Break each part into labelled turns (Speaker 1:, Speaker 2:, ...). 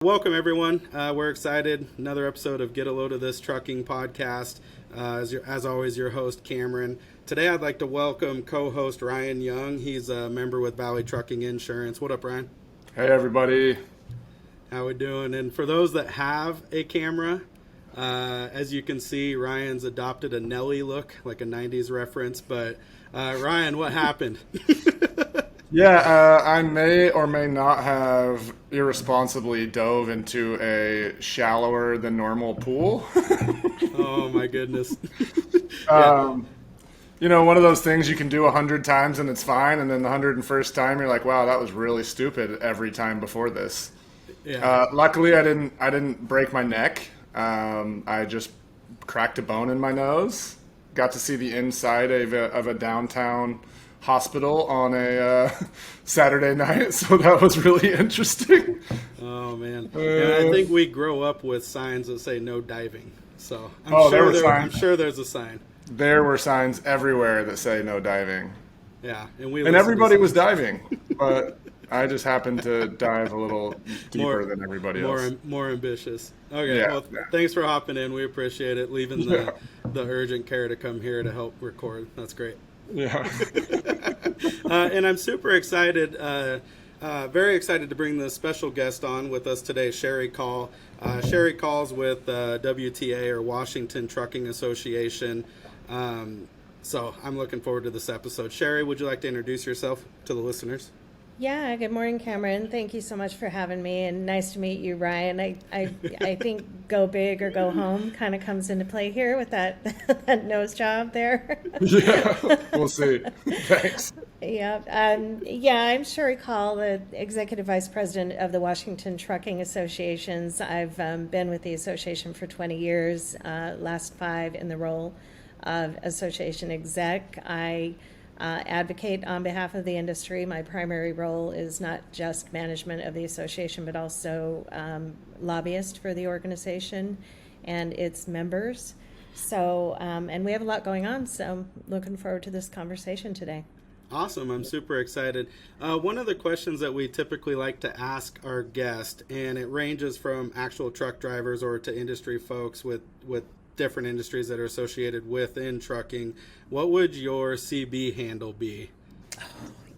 Speaker 1: Welcome, everyone. We're excited. Another episode of Get a Load of This Trucking podcast. As always, your host, Cameron. Today, I'd like to welcome co-host Ryan Young. He's a member with Valley Trucking Insurance. What up, Ryan?
Speaker 2: Hey, everybody.
Speaker 1: How we doing? And for those that have a camera, as you can see, Ryan's adopted a Nelly look, like a 90s reference. But Ryan, what happened?
Speaker 2: Yeah, I may or may not have irresponsibly dove into a shallower than normal pool.
Speaker 1: Oh, my goodness.
Speaker 2: One of those things you can do 100 times and it's fine, and then the 101st time you're like, wow, that was really stupid every time before this.
Speaker 1: Yeah.
Speaker 2: Luckily, I didn't break my neck. I just cracked a bone in my nose. Got to see the inside of a downtown hospital on a Saturday night, so that was really interesting.
Speaker 1: Oh man! And I think we grow up with signs that say no diving. So I'm sure there's a sign.
Speaker 2: There were signs everywhere that say no diving.
Speaker 1: Yeah,
Speaker 2: and everybody was diving, but I just happened to dive a little deeper than everybody else.
Speaker 1: More ambitious. Okay,
Speaker 2: yeah,
Speaker 1: well, thanks for hopping in. We appreciate it. Leaving the urgent care to come here to help record. That's great.
Speaker 2: Yeah.
Speaker 1: And I'm super excited, very excited to bring this special guest on with us today, Sheri Call. Sheri Call's with WTA, or Washington Trucking Association. So I'm looking forward to this episode. Sheri, would you like to introduce yourself to the listeners?
Speaker 3: Yeah, good morning, Cameron. Thank you so much for having me, and nice to meet you, Ryan. I think go big or go home kind of comes into play here with that nose job there.
Speaker 2: Yeah, we'll see. Thanks.
Speaker 3: Yeah, I'm Sheri Call, the Executive Vice President of the Washington Trucking Associations. I've been with the association for 20 years, last 5 in the role of association exec. I advocate on behalf of the industry. My primary role is not just management of the association, but also lobbyist for the organization and its members. So, and we have a lot going on, so I'm looking forward to this conversation today.
Speaker 1: Awesome. I'm super excited. One of the questions that we typically like to ask our guest, and it ranges from actual truck drivers or to industry folks with different industries that are associated within trucking, what would your CB handle be?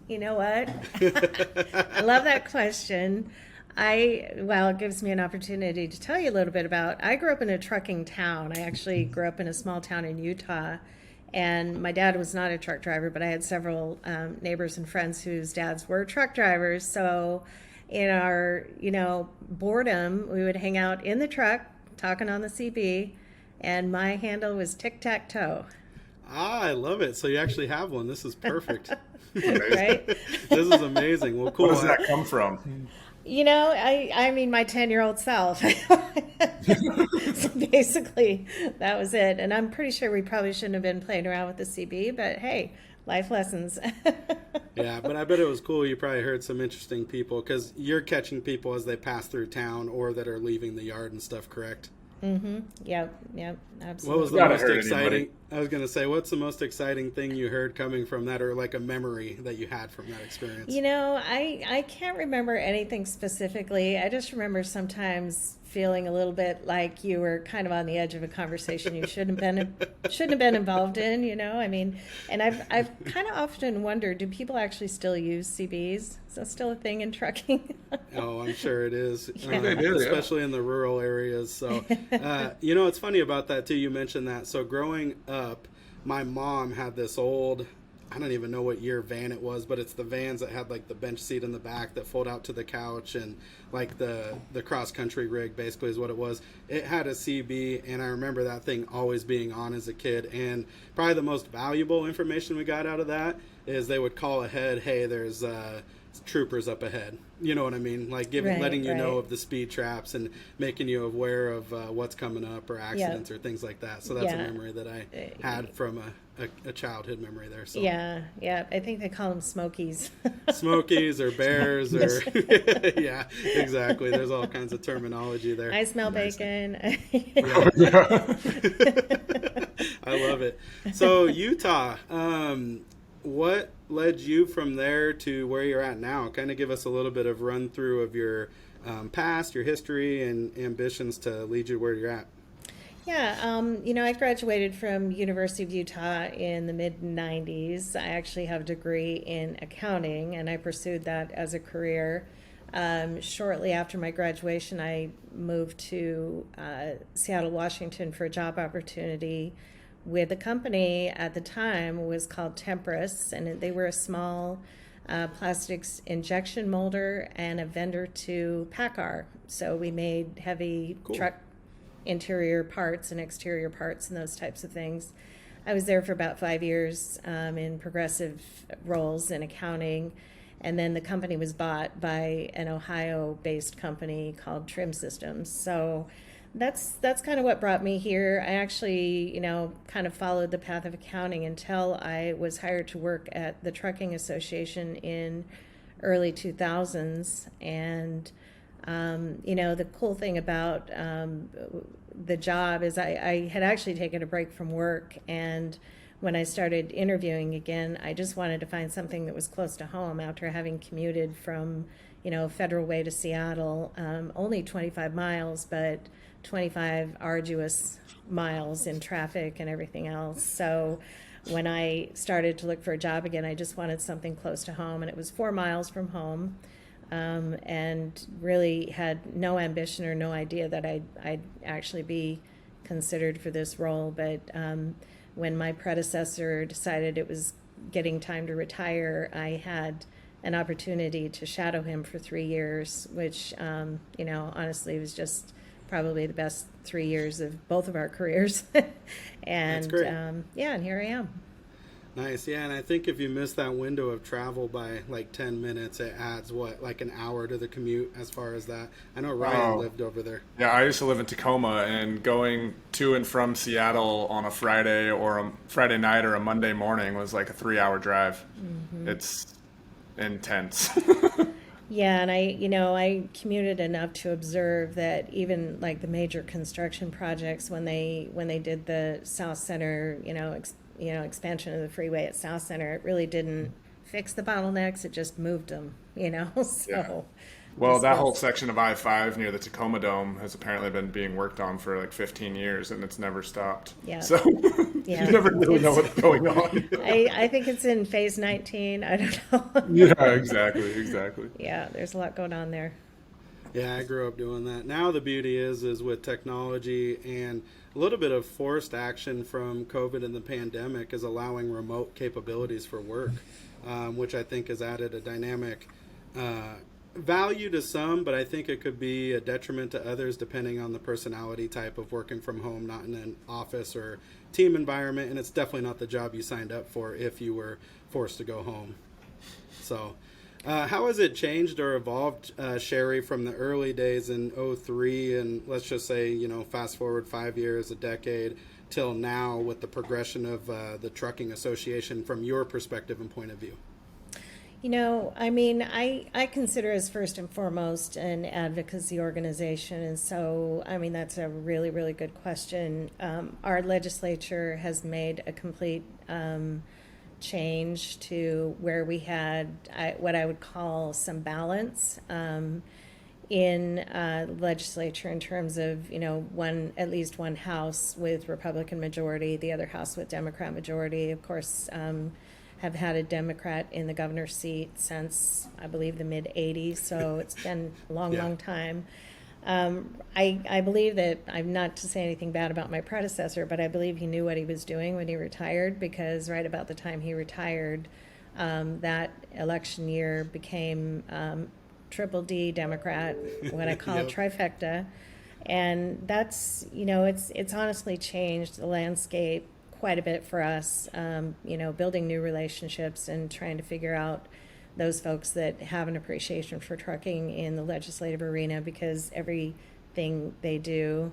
Speaker 3: You know what? I love that question. It gives me an opportunity to tell you a little bit about, I grew up in a trucking town. I actually grew up in a small town in Utah, and my dad was not a truck driver, but I had several neighbors and friends whose dads were truck drivers. So in our, boredom, we would hang out in the truck talking on the CB, and my handle was tic-tac-toe.
Speaker 1: Ah, I love it. So you actually have one. This is perfect.
Speaker 3: Right?
Speaker 1: This is amazing. Well, cool.
Speaker 2: Where does that come from?
Speaker 3: I mean, my 10-year-old self. So basically, that was it. And I'm pretty sure we probably shouldn't have been playing around with the CB, but hey, life lessons.
Speaker 1: Yeah, but I bet it was cool. You probably heard some interesting people, because you're catching people as they pass through town or that are leaving the yard and stuff, correct?
Speaker 3: Mm-hmm. Yep, absolutely.
Speaker 1: What was the most exciting? I was going to say, what's the most exciting thing you heard coming from that, or like a memory that you had from that experience?
Speaker 3: I can't remember anything specifically. I just remember sometimes feeling a little bit like you were kind of on the edge of a conversation you shouldn't have been involved in. I mean, and I've kind of often wondered, do people actually still use CBs? Is that still a thing in trucking?
Speaker 1: Oh, I'm sure it is,
Speaker 2: They do,
Speaker 1: especially in the rural areas. So, it's funny about that too. You mentioned that. So growing up, my mom had this old, I don't even know what year van it was, but it's the vans that had like the bench seat in the back that fold out to the couch, and like the cross country rig basically is what it was. It had a CB, and I remember that thing always being on as a kid. And probably the most valuable information we got out of that is they would call ahead, hey, there's troopers up ahead. You know what I mean? Like letting you know of the speed traps and making you aware of what's coming up, or accidents or things like that. So that's a memory that I had from a childhood memory there. So.
Speaker 3: Yeah. I think they call them Smokies.
Speaker 1: Smokies or bears or yeah, exactly. There's all kinds of terminology there.
Speaker 3: I smell bacon.
Speaker 1: I love it. So Utah, what led you from there to where you're at now? Kind of give us a little bit of run through of your past, your history, and ambitions to lead you where you're at.
Speaker 3: Yeah, I graduated from University of Utah in the mid-90s. I actually have a degree in accounting, and I pursued that as a career. Shortly after my graduation, I moved to Seattle, Washington for a job opportunity with a company at the time was called Tempress, and they were a small plastics injection molder and a vendor to PACCAR. So we made heavy truck interior parts and exterior parts and those types of things. I was there for about 5 years in progressive roles in accounting, and then the company was bought by an Ohio-based company called Trim Systems. So that's kind of what brought me here. I actually, kind of followed the path of accounting until I was hired to work at the Trucking Association in early 2000s, and the cool thing about the job is I had actually taken a break from work, and when I started interviewing again, I just wanted to find something that was close to home after having commuted from, Federal Way to Seattle, only 25 miles, but 25 arduous miles in traffic and everything else. So when I started to look for a job again, I just wanted something close to home, and it was 4 miles from home. And really had no ambition or no idea that I'd actually be considered for this role. But when my predecessor decided it was getting time to retire, I had an opportunity to shadow him for 3 years, which, honestly was just probably the best 3 years of both of our careers. And
Speaker 1: That's great.
Speaker 3: and here I am.
Speaker 1: Nice, yeah, and I think if you miss that window of travel by like 10 minutes, it adds like an hour to the commute as far as that. I know Ryan lived over there.
Speaker 2: Yeah, I used to live in Tacoma, and going to and from Seattle on a Friday or a Friday night or a Monday morning was like a 3-hour drive. Mm-hmm. It's intense.
Speaker 3: Yeah, and I commuted enough to observe that even like the major construction projects, when they did the South Center, expansion of the freeway at South Center, it really didn't fix the bottlenecks. It just moved them, So.
Speaker 2: Yeah. Well, that whole section of I-5 near the Tacoma Dome has apparently been being worked on for like 15 years, and it's never stopped.
Speaker 3: Yeah.
Speaker 2: So you never really know what's going on.
Speaker 3: I think it's in phase 19. I don't know.
Speaker 2: Yeah, exactly.
Speaker 3: Yeah, there's a lot going on there.
Speaker 1: Yeah, I grew up doing that. Now the beauty is with technology and a little bit of forced action from COVID and the pandemic is allowing remote capabilities for work, which I think has added a dynamic value to some, but I think it could be a detriment to others depending on the personality type of working from home, not in an office or team environment. And it's definitely not the job you signed up for if you were forced to go home. So how has it changed or evolved, Sheri, from the early days in '03 and let's just say, fast forward 5 years, a decade, till now with the progression of the Trucking Association from your perspective and point of view?
Speaker 3: I consider us first and foremost an advocacy organization. And so, that's a really, really good question. Our legislature has made a complete change to where we had what I would call some balance in the legislature in terms of, at least one house with Republican majority, the other house with Democrat majority. Of course, have had a Democrat in the governor's seat since, I believe, the mid-'80s, so it's been a long time. I believe that, I'm not to say anything bad about my predecessor, but I believe he knew what he was doing when he retired, because right about the time he retired, that election year became triple D Democrat, what I call trifecta. And that's, it's honestly changed the landscape quite a bit for us, building new relationships and trying to figure out those folks that have an appreciation for trucking in the legislative arena, because everything they do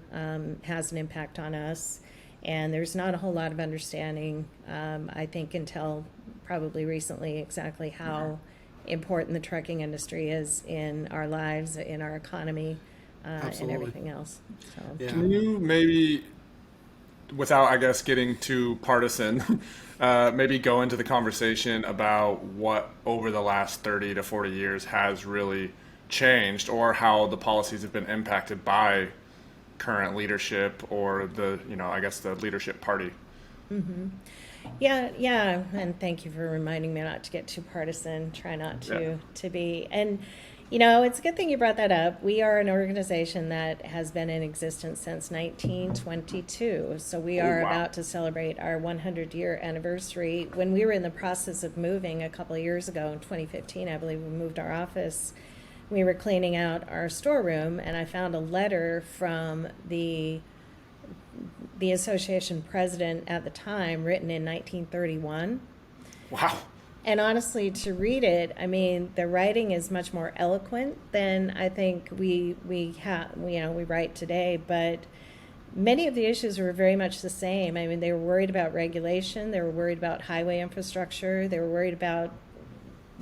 Speaker 3: has an impact on us. And there's not a whole lot of understanding, I think, until probably recently, exactly how important the trucking industry is in our lives, in our economy, and everything else. So.
Speaker 1: Yeah.
Speaker 2: Can you maybe, without, I guess, getting too partisan, maybe go into the conversation about what over the last 30 to 40 years has really changed, or how the policies have been impacted by current leadership or the, I guess the leadership party.
Speaker 3: Yeah, and thank you for reminding me not to get too partisan. Try not to be. And it's a good thing you brought that up. We are an organization that has been in existence since 1922. So we are about to celebrate our 100-year anniversary. When we were in the process of moving a couple of years ago, in 2015, I believe we moved our office. We were cleaning out our storeroom, and I found a letter from the association president at the time, written in 1931.
Speaker 2: Wow.
Speaker 3: And honestly, to read it, I mean, the writing is much more eloquent than I think we write today. But many of the issues were very much the same. I mean, they were worried about regulation. They were worried about highway infrastructure. They were worried about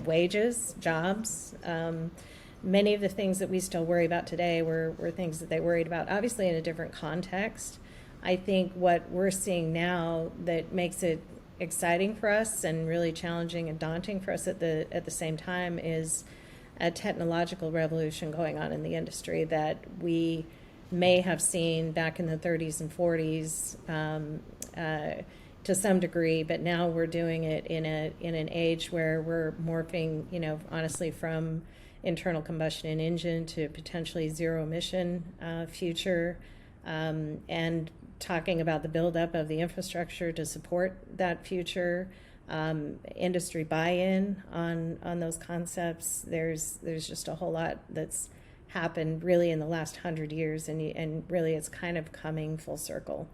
Speaker 3: wages, jobs. Many of the things that we still worry about today were things that they worried about, obviously in a different context. I think what we're seeing now that makes it exciting for us and really challenging and daunting for us at the same time is a technological revolution going on in the industry that we may have seen back in the 30s and 40s to some degree, but now we're doing it in an age where we're morphing, honestly, from internal combustion engine to potentially zero emission future, and talking about the buildup of the infrastructure to support that future, industry buy-in on those concepts. There's just a whole lot that's happened really in the last 100 years, and really it's kind of coming full circle.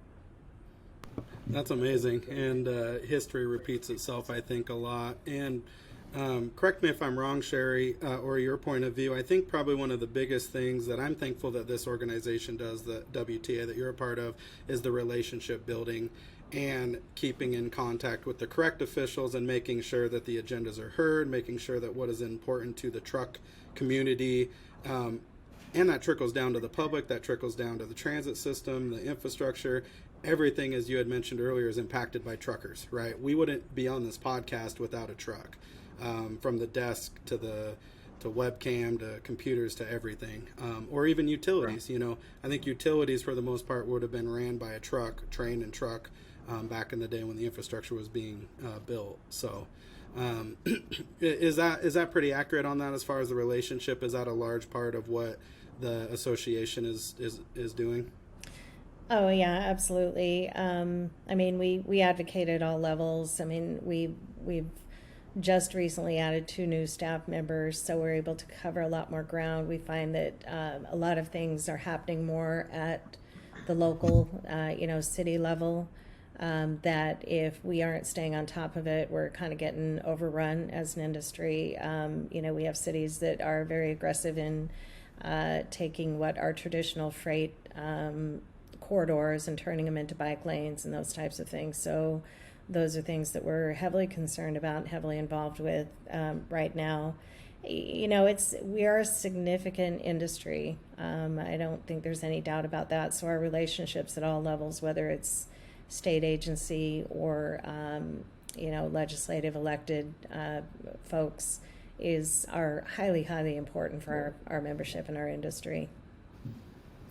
Speaker 1: That's amazing, and history repeats itself, I think, a lot. And correct me if I'm wrong, Sheri, or your point of view. I think probably one of the biggest things that I'm thankful that this organization does, the WTA that you're a part of, is the relationship building and keeping in contact with the correct officials and making sure that the agendas are heard, making sure that what is important to the truck community, and that trickles down to the public, that trickles down to the transit system, the infrastructure. Everything, as you had mentioned earlier, is impacted by truckers, right? We wouldn't be on this podcast without a truck. From the desk to webcam to computers to everything, or even utilities.
Speaker 2: Right.
Speaker 1: I think utilities for the most part would have been ran by a truck, train and truck, back in the day when the infrastructure was being built. So, is that pretty accurate on that as far as the relationship? Is that a large part of what the association is doing?
Speaker 3: Oh yeah, absolutely. I mean, we advocate at all levels. I mean, we've just recently added 2 new staff members, so we're able to cover a lot more ground. We find that a lot of things are happening more at the local, city level, that if we aren't staying on top of it, we're kind of getting overrun as an industry. We have cities that are very aggressive in taking what are traditional freight corridors and turning them into bike lanes and those types of things. So those are things that we're heavily concerned about and heavily involved with right now. We are a significant industry. I don't think there's any doubt about that. So our relationships at all levels, whether it's state agency or legislative elected folks, are highly, highly important for our membership and our industry.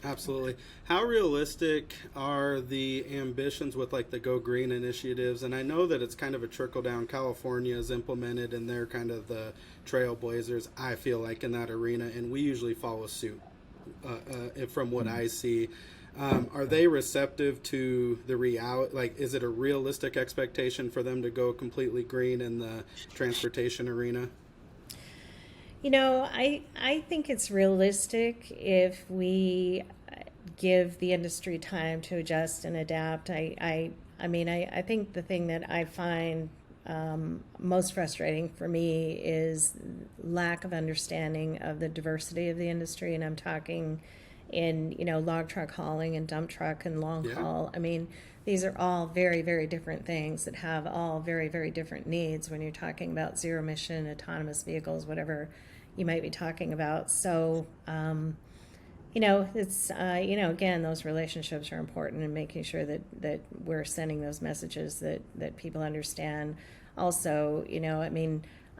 Speaker 1: Absolutely. How realistic are the ambitions with like the Go Green initiatives? And I know that it's kind of a trickle down. California is implemented and they're kind of the trailblazers, I feel like, in that arena. And we usually follow suit from what I see. Are they receptive to the reality? Like, is it a realistic expectation for them to go completely green in the transportation arena?
Speaker 3: I think it's realistic if we give the industry time to adjust and adapt. I think the thing that I find most frustrating for me is lack of understanding of the diversity of the industry, and I'm talking in log truck hauling and dump truck and long haul. I mean, these are all very, very different things that have all very, very different needs when you're talking about zero emission, autonomous vehicles, whatever you might be talking about. So, it's, again, those relationships are important, and making sure that we're sending those messages that people understand. Also,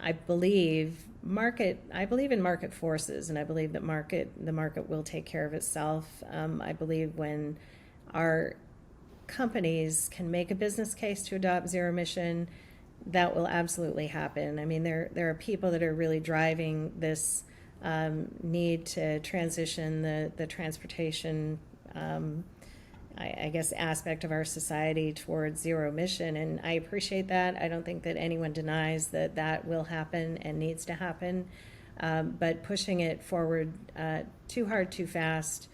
Speaker 3: I believe in market forces, and I believe that the market will take care of itself. I believe when our companies can make a business case to adopt zero emission, that will absolutely happen. I mean, there are people that are really driving this need to transition the transportation, I guess, aspect of our society towards zero emission, and I appreciate that. I don't think that anyone denies that that will happen and needs to happen, but pushing it forward too hard, too fast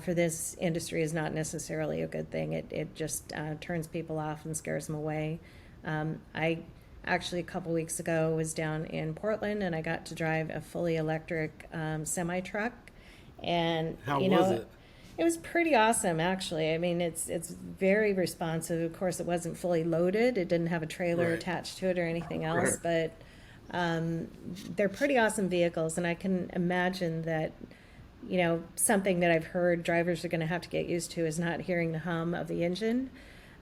Speaker 3: for this industry is not necessarily a good thing. It just turns people off and scares them away. I actually, a couple weeks ago, was down in Portland, and I got to drive a fully electric semi-truck. And
Speaker 1: How was it?
Speaker 3: It was pretty awesome, actually. I mean, it's very responsive. Of course, it wasn't fully loaded. It didn't have a trailer
Speaker 1: Right.
Speaker 3: attached to it or anything else, but they're pretty awesome vehicles, and I can imagine that, something that I've heard drivers are going to have to get used to is not hearing the hum of the engine.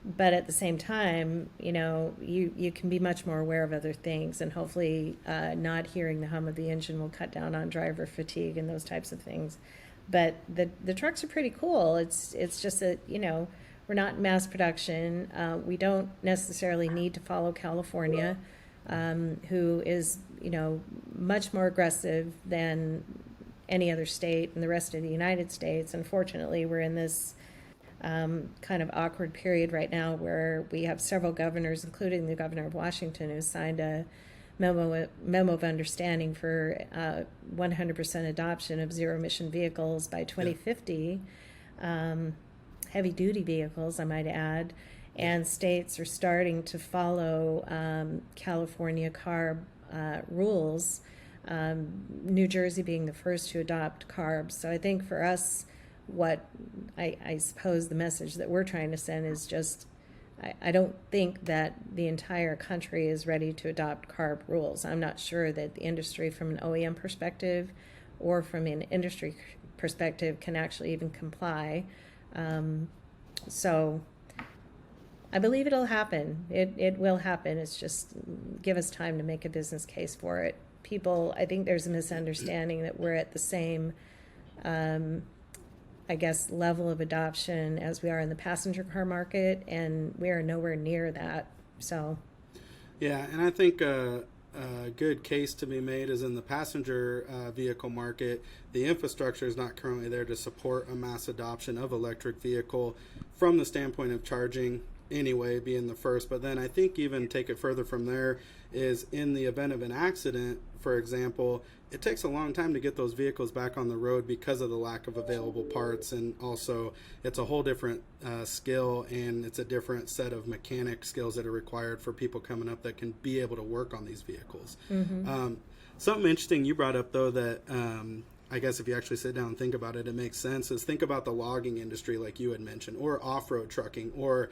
Speaker 3: But at the same time, you can be much more aware of other things, and hopefully not hearing the hum of the engine will cut down on driver fatigue and those types of things. But the trucks are pretty cool. It's just that, we're not in mass production. We don't necessarily need to follow California, who is, much more aggressive than any other state in the rest of the United States. Unfortunately, we're in this kind of awkward period right now where we have several governors, including the governor of Washington, who signed a memo of understanding for 100% adoption of zero emission vehicles by 2050, heavy duty vehicles, I might add, and states are starting to follow California CARB rules, New Jersey being the first to adopt CARB. So I think for us, what I suppose the message that we're trying to send is just, I don't think that the entire country is ready to adopt CARB rules. I'm not sure that the industry, from an OEM perspective or from an industry perspective, can actually even comply. So I believe it'll happen. It will happen. It's just, give us time to make a business case for it. People, I think there's a misunderstanding that we're at the same I guess, level of adoption as we are in the passenger car market, and we are nowhere near that. So,
Speaker 1: yeah, and I think a good case to be made is in the passenger vehicle market. The infrastructure is not currently there to support a mass adoption of electric vehicle from the standpoint of charging anyway, being the first. But then I think even take it further from there is in the event of an accident, for example, it takes a long time to get those vehicles back on the road because of the lack of available parts, and also it's a whole different skill, and it's a different set of mechanic skills that are required for people coming up that can be able to work on these vehicles. Something interesting you brought up, though, that I guess if you actually sit down and think about it, it makes sense, is think about the logging industry like you had mentioned, or off-road trucking, or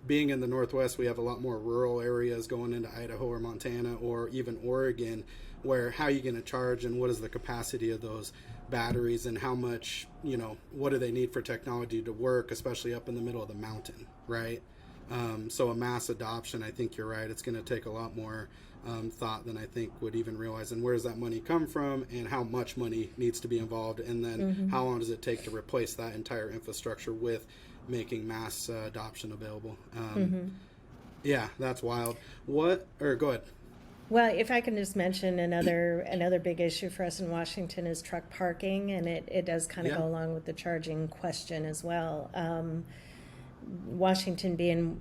Speaker 1: being in the Northwest, we have a lot more rural areas going into Idaho or Montana or even Oregon, where how are you going to charge, and what is the capacity of those batteries, and how much, what do they need for technology to work, especially up in the middle of the mountain, right? So a mass adoption, I think you're right, it's going to take a lot more thought than I think would even realize. And where does that money come from, and how much money needs to be involved, and then how long does it take to replace that entire infrastructure with making mass adoption available? Yeah, that's wild. Go ahead.
Speaker 3: well, if I can just mention another big issue for us in Washington is truck parking, and it does kind of go along with the charging question as well. Washington being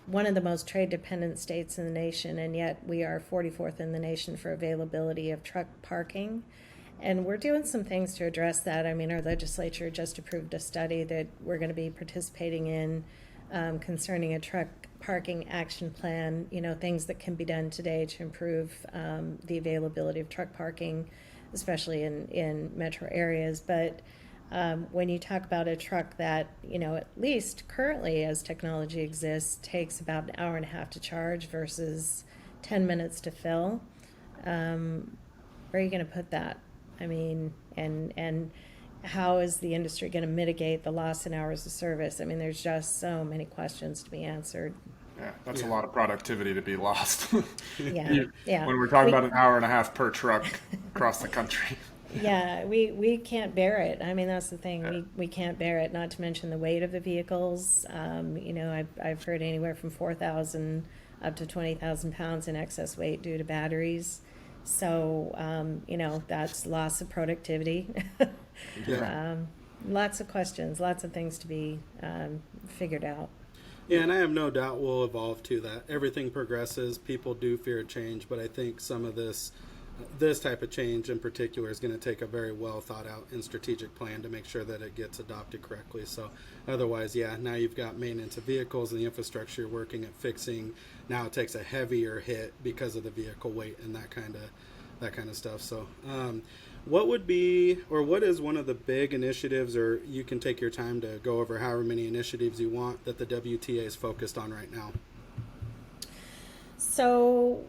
Speaker 3: one of the most trade-dependent states in the nation, and yet we are 44th in the nation for availability of truck parking. And we're doing some things to address that. I mean, our legislature just approved a study that we're going to be participating in concerning a truck parking action plan, things that can be done today to improve the availability of truck parking, especially in metro areas. But when you talk about a truck that, at least currently as technology exists, takes about an hour and a half to charge versus 10 minutes to fill, where are you going to put that? I mean, and how is the industry going to mitigate the loss in hours of service? I mean, there's just so many questions to be answered.
Speaker 2: Yeah, that's a
Speaker 1: Yeah.
Speaker 2: lot of productivity to be lost.
Speaker 3: Yeah, yeah.
Speaker 2: When we're talking
Speaker 3: We-
Speaker 2: about an hour and a half per truck across the country.
Speaker 3: Yeah, we can't bear it. I mean, that's the thing. We can't bear it, not to mention the weight of the vehicles. I've heard anywhere from 4,000 up to 20,000 pounds in excess weight due to batteries. So, that's loss of productivity.
Speaker 1: Yeah.
Speaker 3: Lots of questions, lots of things to be figured out.
Speaker 1: Yeah, and I have no doubt we'll evolve to that. Everything progresses. People do fear change, but I think some of this type of change in particular is going to take a very well thought out and strategic plan to make sure that it gets adopted correctly. So otherwise, yeah, now you've got maintenance of vehicles and the infrastructure you're working at fixing. Now it takes a heavier hit because of the vehicle weight and that kind of stuff. So what would be, or what is one of the big initiatives, or you can take your time to go over however many initiatives you want, that the WTA is focused on right now?
Speaker 3: So,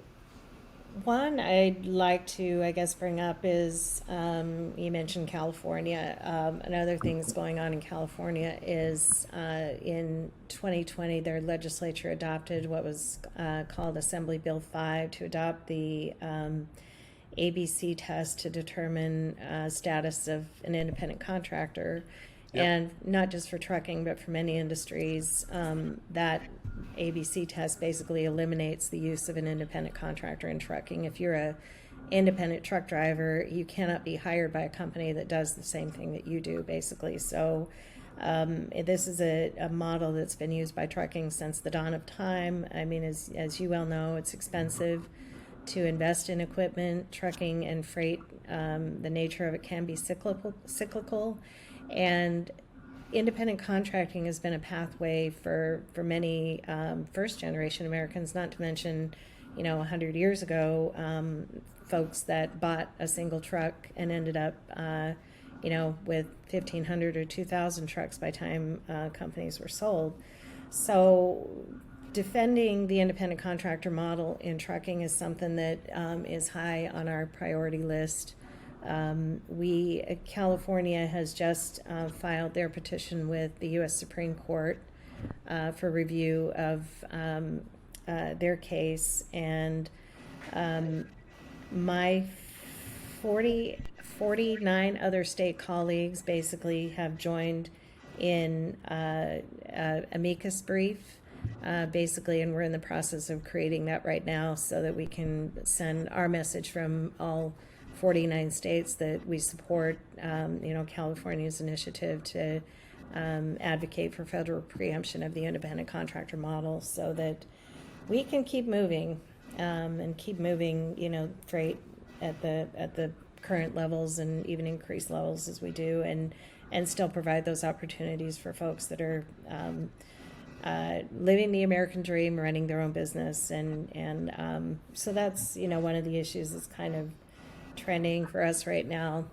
Speaker 3: one I'd like to, I guess, bring up is you mentioned California. Another thing that's going on in California is in 2020, their legislature adopted what was called Assembly Bill 5 to adopt the ABC test to determine status of an independent contractor.
Speaker 1: Yep.
Speaker 3: And not just for trucking, but for many industries, that ABC test basically eliminates the use of an independent contractor in trucking. If you're a independent truck driver, you cannot be hired by a company that does the same thing that you do, basically. So this is a model that's been used by trucking since the dawn of time. I mean, as you well know, it's expensive to invest in equipment. Trucking and freight, the nature of it can be cyclical, and independent contracting has been a pathway for many first generation Americans, not to mention 100 years ago, folks that bought a single truck and ended up with 1,500 or 2,000 trucks by the time companies were sold. So defending the independent contractor model in trucking is something that is high on our priority list. California has just filed their petition with the U.S. Supreme Court for review of their case, and my 49 other state colleagues basically have joined in amicus brief, basically, and we're in the process of creating that right now so that we can send our message from all 49 states that we support California's initiative to advocate for federal preemption of the independent contractor model, so that we can keep moving and keep moving freight at the current levels and even increased levels as we do, and still provide those opportunities for folks that are living the American dream, running their own business, and so that's one of the issues that's kind of trending for us right now.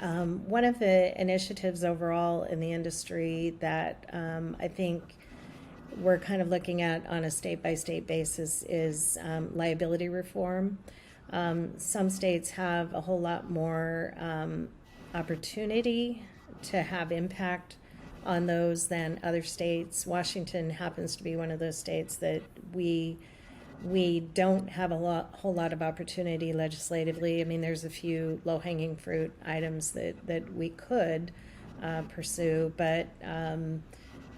Speaker 3: One of the initiatives overall in the industry that I think we're kind of looking at on a state-by-state basis is liability reform. Some states have a whole lot more opportunity to have impact on those than other states. Washington happens to be one of those states that we don't have a whole lot of opportunity legislatively. I mean, there's a few low-hanging fruit items that we could pursue, but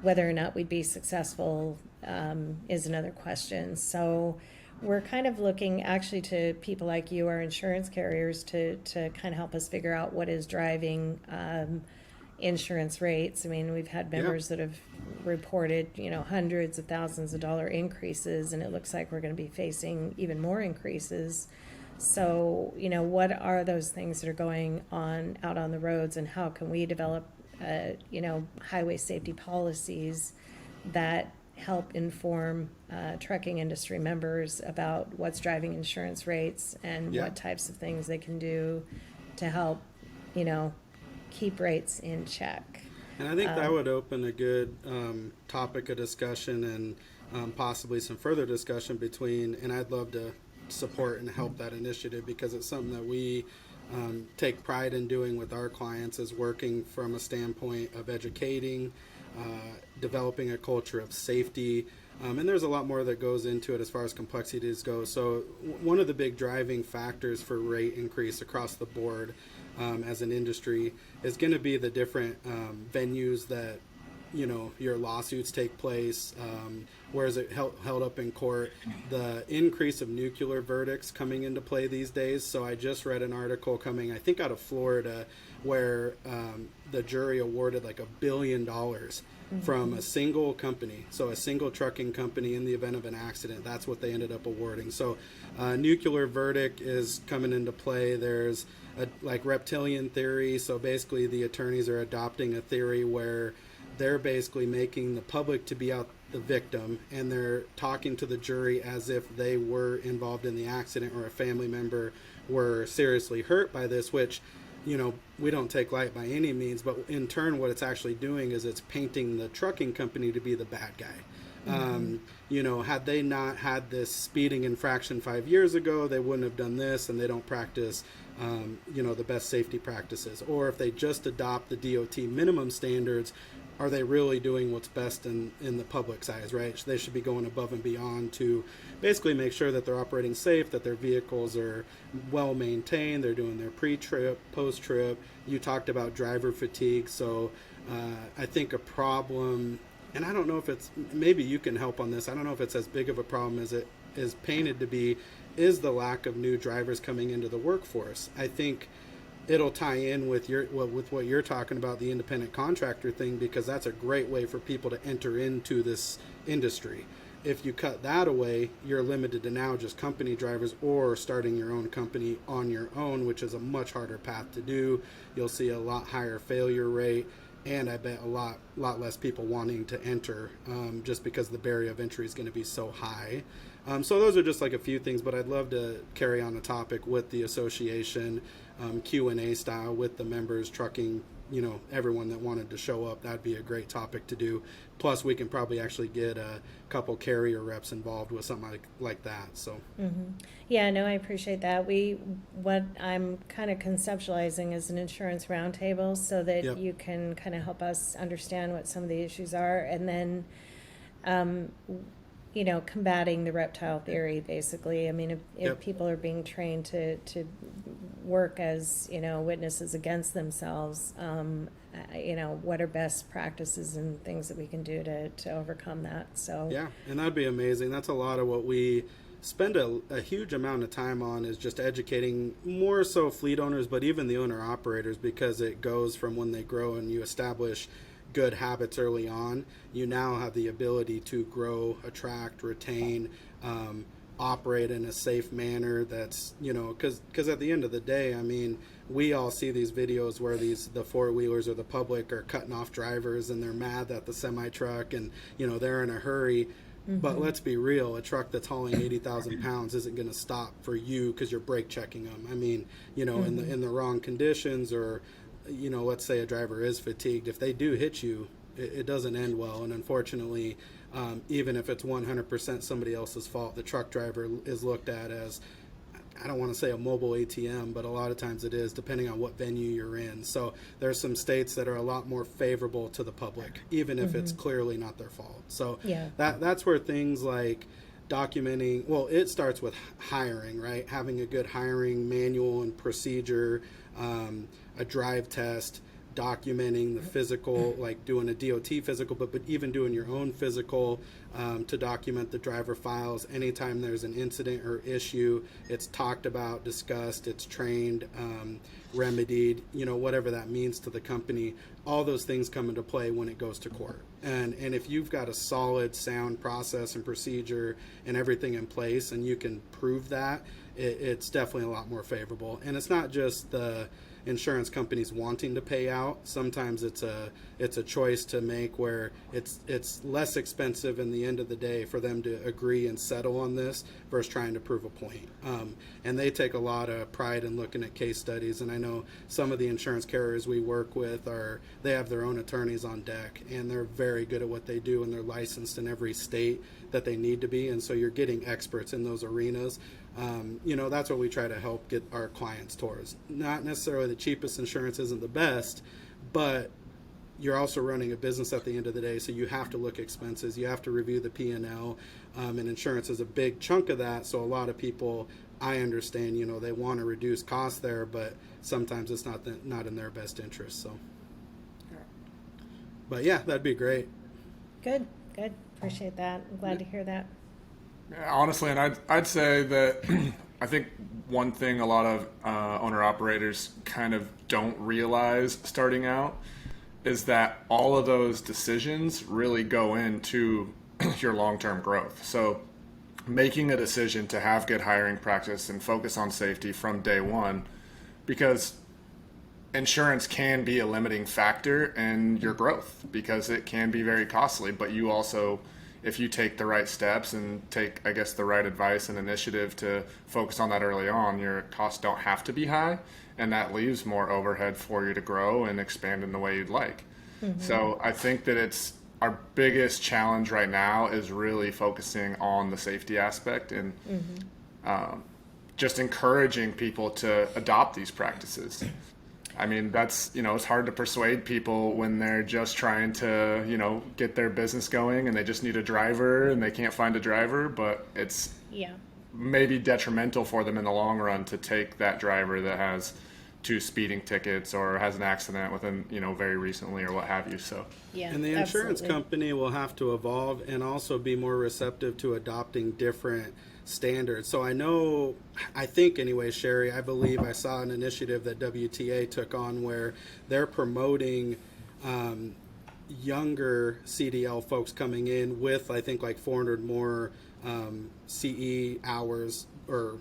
Speaker 3: whether or not we'd be successful is another question. So we're kind of looking actually to people like you, our insurance carriers, to kind of help us figure out what is driving insurance rates. I mean, we've had members that have reported, hundreds of thousands of dollar increases, and it looks like we're going to be facing even more increases. So, what are those things that are going on out on the roads, and how can we develop, highway safety policies that help inform trucking industry members about what's driving insurance rates and what types of things they can do to help, keep rates in check.
Speaker 1: And I think that would open a good topic of discussion and possibly some further discussion between, and I'd love to support and help that initiative because it's something that we take pride in doing with our clients, is working from a standpoint of educating, developing a culture of safety, And there's a lot more that goes into it as far as complexities go. So one of the big driving factors for rate increase across the board as an industry is going to be the different venues that your lawsuits take place, where is it held up in court, the increase of nuclear verdicts coming into play these days. So I just read an article coming, I think out of Florida, where the jury awarded like $1 billion from a single company, so a single trucking company in the event of an accident. That's what they ended up awarding. So nuclear verdict is coming into play. There's like reptilian theory. So basically the attorneys are adopting a theory where they're basically making the public to be out the victim, and they're talking to the jury as if they were involved in the accident or a family member were seriously hurt by this, which we don't take light by any means, but in turn what it's actually doing is it's painting the trucking company to be the bad guy. Had they not had this speeding infraction 5 years ago, they wouldn't have done this, and they don't practice the best safety practices. Or if they just adopt the DOT minimum standards, are they really doing what's best in the public's eyes, right? They should be going above and beyond to basically make sure that they're operating safe, that their vehicles are well maintained, they're doing their pre-trip, post-trip. You talked about driver fatigue, so I think a problem, and I don't know if it's, maybe you can help on this, I don't know if it's as big of a problem as it is painted to be, is the lack of new drivers coming into the workforce. I think it'll tie in with what you're talking about, the independent contractor thing, because that's a great way for people to enter into this industry. If you cut that away, you're limited to now just company drivers or starting your own company on your own, which is a much harder path to do. You'll see a lot higher failure rate, and I bet a lot less people wanting to enter, just because the barrier of entry is going to be so high. So those are just like a few things, but I'd love to carry on the topic with the association, Q&A style with the members, trucking, everyone that wanted to show up. That'd be a great topic to do. Plus, we can probably actually get a couple carrier reps involved with something like that. So,
Speaker 3: Yeah, no, I appreciate that. What I'm kind of conceptualizing is an insurance roundtable, so that
Speaker 1: Yep.
Speaker 3: you can kind of help us understand what some of the issues are, and then combating the reptile theory, basically. I mean, if
Speaker 1: Yep.
Speaker 3: people are being trained to work as, witnesses against themselves, what are best practices and things that we can do to overcome that. So
Speaker 1: yeah, and that'd be amazing. That's a lot of what we spend a huge amount of time on, is just educating more so fleet owners, but even the owner operators, because it goes from when they grow and you establish good habits early on, you now have the ability to grow, attract, retain, operate in a safe manner. That's, because at the end of the day, I mean, we all see these videos where the four-wheelers or the public are cutting off drivers, and they're mad at the semi-truck, and they're in a hurry. But let's be real, a truck that's hauling 80,000 pounds isn't going to stop for you because you're brake checking them. I mean, in the wrong conditions, or let's say a driver is fatigued, if they do hit you, it doesn't end well. And unfortunately, even if it's 100% somebody else's fault, the truck driver is looked at as, I don't want to say a mobile ATM, but a lot of times it is, depending on what venue you're in. So there's some states that are a lot more favorable to the public, even if it's clearly not their fault. So
Speaker 3: yeah.
Speaker 1: that's where things like documenting, well, it starts with hiring, right? Having a good hiring manual and procedure, a drive test, documenting the physical, like doing a DOT physical, but even doing your own physical, to document the driver files. Anytime there's an incident or issue, it's talked about, discussed, it's trained, remedied, whatever that means to the company. All those things come into play when it goes to court. And if you've got a solid, sound process and procedure and everything in place, and you can prove that, it's definitely a lot more favorable. And it's not just the insurance companies wanting to pay out. Sometimes it's a choice to make, where it's less expensive in the end of the day for them to agree and settle on this versus trying to prove a point. And they take a lot of pride in looking at case studies. And I know some of the insurance carriers we work with they have their own attorneys on deck, and they're very good at what they do, and they're licensed in every state that they need to be. And so you're getting experts in those arenas. That's what we try to help get our clients towards. Not necessarily the cheapest insurance isn't the best, but you're also running a business at the end of the day, so you have to look expenses. You have to review the P&L, and insurance is a big chunk of that. So a lot of people, I understand, they want to reduce costs there, but sometimes it's not in their best interest. So, but yeah, that'd be great.
Speaker 3: Good. Appreciate that. I'm glad to hear that.
Speaker 2: Yeah, honestly, and I'd say that I think one thing a lot of owner-operators kind of don't realize starting out is that all of those decisions really go into your long-term growth. So making a decision to have good hiring practice and focus on safety from day one, because insurance can be a limiting factor in your growth because it can be very costly, but you also, if you take the right steps and take, I guess, the right advice and initiative to focus on that early on, your costs don't have to be high, and that leaves more overhead for you to grow and expand in the way you'd like. Mm-hmm. So I think that it's our biggest challenge right now is really focusing on the safety aspect and just encouraging people to adopt these practices. I mean, that's, it's hard to persuade people when they're just trying to, get their business going and they just need a driver and they can't find a driver, but it's maybe detrimental for them in the long run to take that driver that has 2 speeding tickets or has an accident within, very recently or what have you. So,
Speaker 1: and the insurance company will have to evolve and also be more receptive to adopting different standards. So I think anyway, Sheri, I believe I saw an initiative that WTA took on where they're promoting younger CDL folks coming in with, I think, like 400 more CE hours or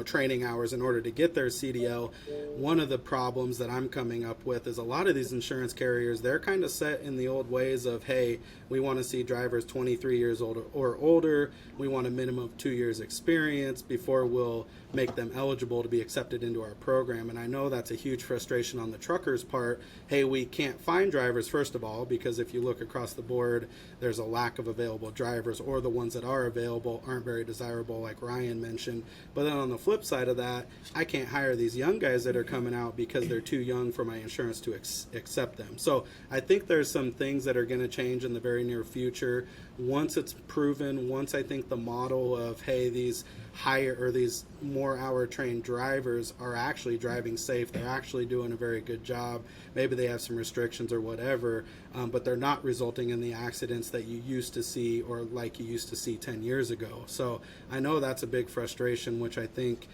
Speaker 1: training hours in order to get their CDL. One of the problems that I'm coming up with is a lot of these insurance carriers, they're kind of set in the old ways of, hey, we want to see drivers 23 years old or older. We want a minimum of 2 years experience before we'll make them eligible to be accepted into our program. And I know that's a huge frustration on the truckers' part. Hey, we can't find drivers, first of all, because if you look across the board, there's a lack of available drivers, or the ones that are available aren't very desirable, like Ryan mentioned. But then on the flip side of that, I can't hire these young guys that are coming out because they're too young for my insurance to accept them. So I think there's some things that are going to change in the very near future. Once it's proven, once I think the model of, hey, these higher or these more hour trained drivers are actually driving safe, they're actually doing a very good job, maybe they have some restrictions or whatever, but they're not resulting in the accidents that you used to see or like you used to see 10 years ago. So I know that's a big frustration, which I think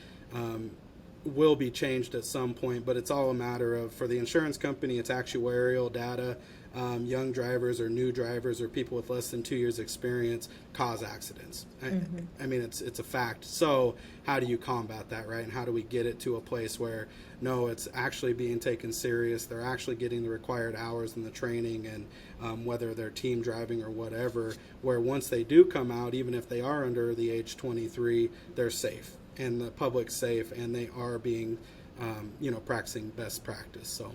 Speaker 1: will be changed at some point, but it's all a matter of, for the insurance company, it's actuarial data. Young drivers or new drivers or people with less than 2 years experience cause accidents. I mean, it's a fact. So how do you combat that, right? And how do we get it to a place where, no, it's actually being taken serious, they're actually getting the required hours and the training, and whether they're team driving or whatever, where once they do come out, even if they are under the age 23, they're safe and the public's safe and they are being, practicing best practice. So.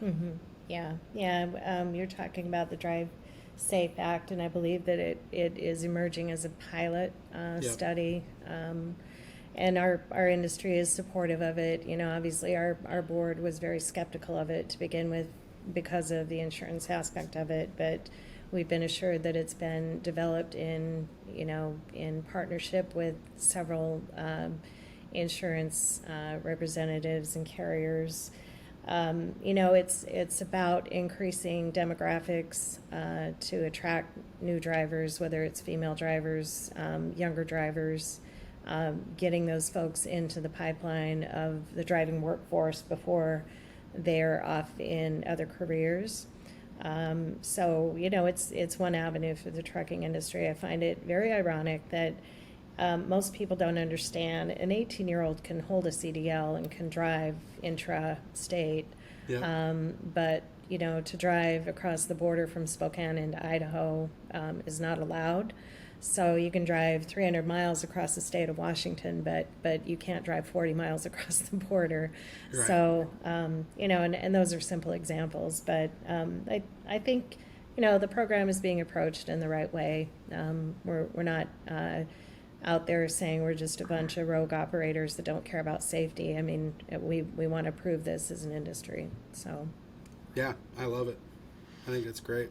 Speaker 3: Yeah. You're talking about the Drive Safe Act, and I believe that it is emerging as a pilot study, and our industry is supportive of it. Obviously our board was very skeptical of it to begin with because of the insurance aspect of it, but we've been assured that it's been developed in partnership with several insurance representatives and carriers. It's about increasing demographics to attract new drivers, whether it's female drivers, younger drivers, getting those folks into the pipeline of the driving workforce before they're off in other careers. So it's one avenue for the trucking industry. I find it very ironic that most people don't understand an 18-year-old can hold a CDL and can drive intra-state, but to drive across the border from Spokane into Idaho is not allowed. So you can drive 300 miles across the state of Washington, but you can't drive 40 miles across the border. Right. So and those are simple examples, but I think the program is being approached in the right way. We're not out there saying we're just a bunch of rogue operators that don't care about safety. I mean, we want to prove this as an industry. So,
Speaker 1: yeah, I love it. I think it's great.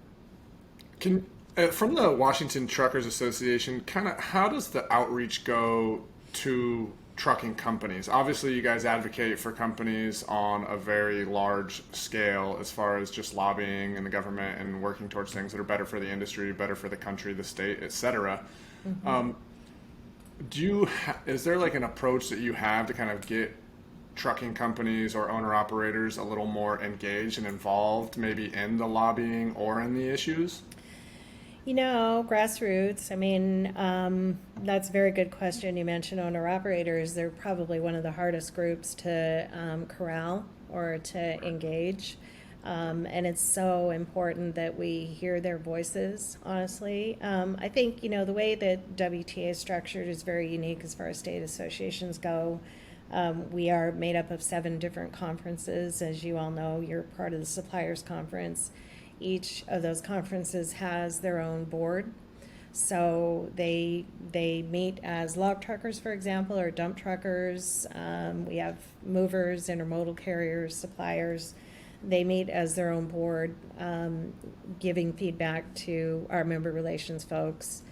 Speaker 2: Can from the Washington Truckers Association, kind of how does the outreach go to trucking companies? Obviously, you guys advocate for companies on a very large scale as far as just lobbying in the government and working towards things that are better for the industry, better for the country, the state, etc. Mm-hmm. Is there like an approach that you have to kind of get trucking companies or owner operators a little more engaged and involved, maybe in the lobbying or in the issues?
Speaker 3: Grassroots, I mean, that's a very good question. You mentioned owner operators. They're probably one of the hardest groups to corral or to engage. And it's so important that we hear their voices, honestly. I think, the way that WTA is structured is very unique as far as state associations go. We are made up of 7 different conferences. As you all know, you're part of the Suppliers Conference. Each of those conferences has their own board. So they meet as log truckers, for example, or dump truckers. We have movers, intermodal carriers, suppliers. They meet as their own board, giving feedback to our member relations folks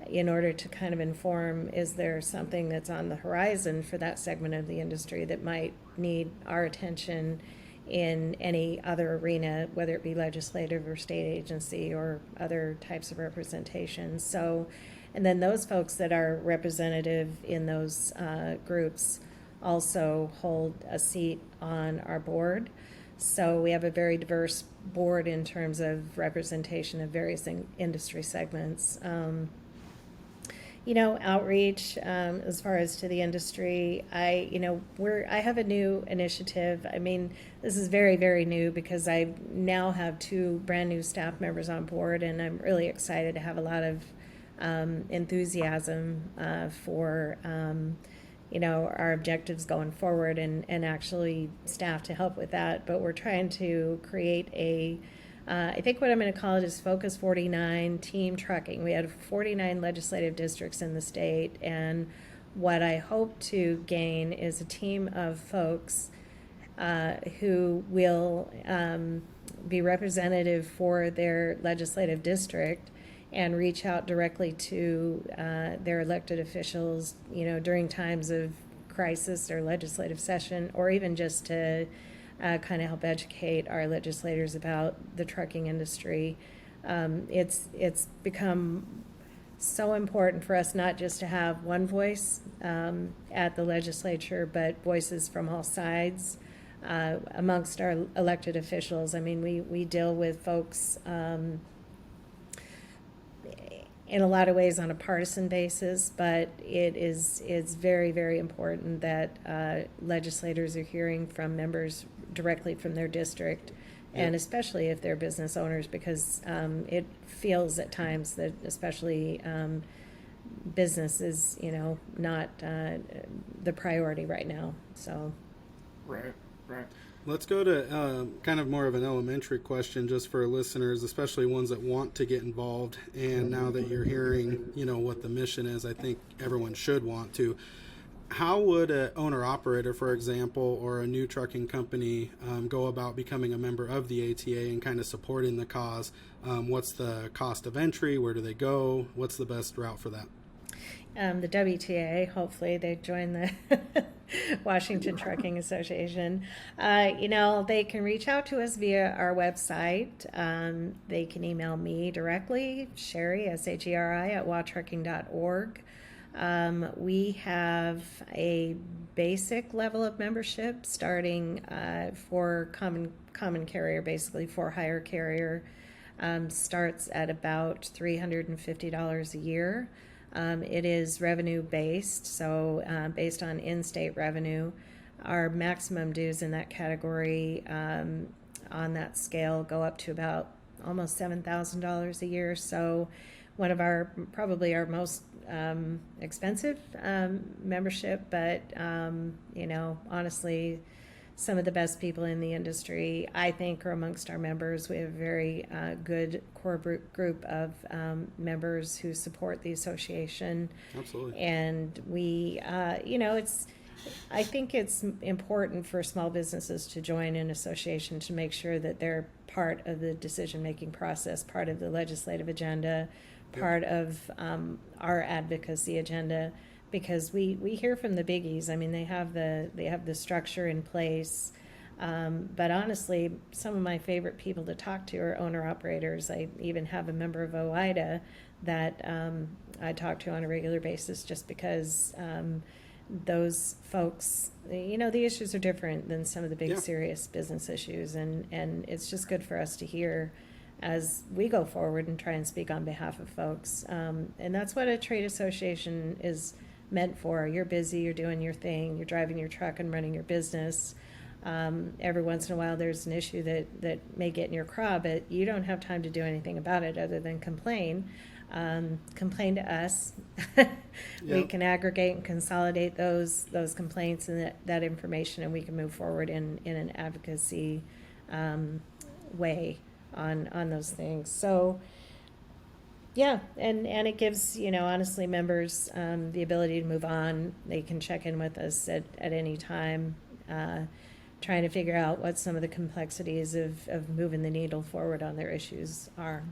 Speaker 3: in order to kind of inform, is there something that's on the horizon for that segment of the industry that might need our attention in any other arena, whether it be legislative or state agency or other types of representation. So, and then those folks that are representative in those groups also hold a seat on our board. So we have a very diverse board in terms of representation of various industry segments. Outreach, as far as to the industry, I have a new initiative. I mean, this is very, very new because I now have 2 brand new staff members on board, and I'm really excited to have a lot of enthusiasm for our objectives going forward, and actually staff to help with that. But we're trying to create I think what I'm going to call it is Focus 49 Team Trucking. We have 49 legislative districts in the state, and what I hope to gain is a team of folks who will be representative for their legislative district and reach out directly to their elected officials, during times of crisis or legislative session, or even just to kind of help educate our legislators about the trucking industry. It's become so important for us not just to have one voice at the legislature, but voices from all sides amongst our elected officials. I mean, we deal with folks in a lot of ways on a partisan basis, but it's very, very important that legislators are hearing from members directly from their district, and especially if they're business owners, because it feels at times that especially business is, not the priority right now. So,
Speaker 2: right.
Speaker 1: Let's go to kind of more of an elementary question just for listeners, especially ones that want to get involved. And now that you're hearing, what the mission is, I think everyone should want to. How would an owner-operator, for example, or a new trucking company go about becoming a member of the ATA and kind of supporting the cause? What's the cost of entry? Where do they go? What's the best route for that?
Speaker 3: The WTA, hopefully they join the Washington Trucking Association. They can reach out to us via our website. They can email me directly, Sheri, Sheri, at watrucking.org. We have a basic level of membership starting for common carrier, basically for hire carrier, starts at about $350 a year. It is revenue based, so based on in-state revenue. Our maximum dues in that category on that scale go up to about almost $7,000 a year. So one of probably our most expensive membership, but honestly, some of the best people in the industry, I think, are amongst our members. We have a very good core group of members who support the association.
Speaker 1: Absolutely.
Speaker 3: And we, I think it's important for small businesses to join an association to make sure that they're part of the decision-making process, part of the legislative agenda, part of our advocacy agenda, because we hear from the biggies. I mean, they have the structure in place. But honestly, some of my favorite people to talk to are owner-operators. I even have a member of OIDA that I talk to on a regular basis just because those folks, the issues are different than some of the big serious business issues, and it's just good for us to hear as we go forward and try and speak on behalf of folks. And that's what a trade association is meant for. You're busy, you're doing your thing, you're driving your truck and running your business. Every once in a while there's an issue that may get in your craw, but you don't have time to do anything about it other than complain. Complain to us. We can aggregate and consolidate those complaints and that information, and we can move forward in an advocacy way on those things. So yeah, and it gives, honestly, members the ability to move on. They can check in with us at any time, trying to figure out what some of the complexities of moving the needle forward on their issues are.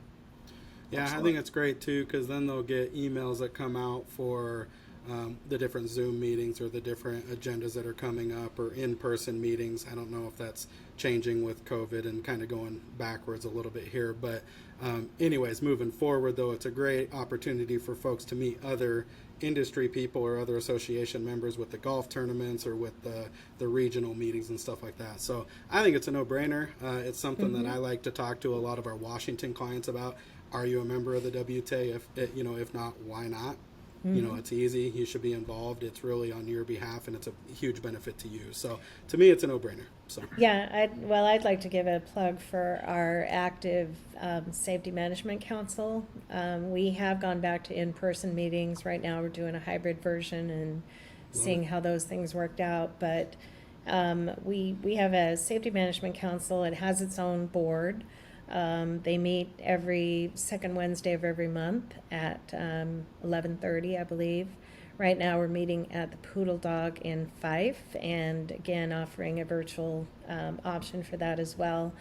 Speaker 1: Yeah,
Speaker 2: Excellent.
Speaker 1: I think it's great too, because then they'll get emails that come out for the different Zoom meetings or the different agendas that are coming up, or in-person meetings. I don't know if that's changing with COVID and kind of going backwards a little bit here, but anyways, moving forward though, it's a great opportunity for folks to meet other industry people or other association members with the golf tournaments or with the regional meetings and stuff like that. So I think it's a no-brainer. It's something that I like to talk to a lot of our Washington clients about. Are you a member of the WTA? If not, why not? It's easy. You should be involved. It's really on your behalf, and it's a huge benefit to you. So to me, it's a no-brainer. So
Speaker 3: yeah, I'd like to give a plug for our active Safety Management Council. We have gone back to in-person meetings. Right now we're doing a hybrid version and seeing how those things worked out. But we have a Safety Management Council. It has its own board. They meet every second Wednesday of every month at 11:30, I believe. Right now we're meeting at the Poodle Dog in Fife, and again offering a virtual option for that as well.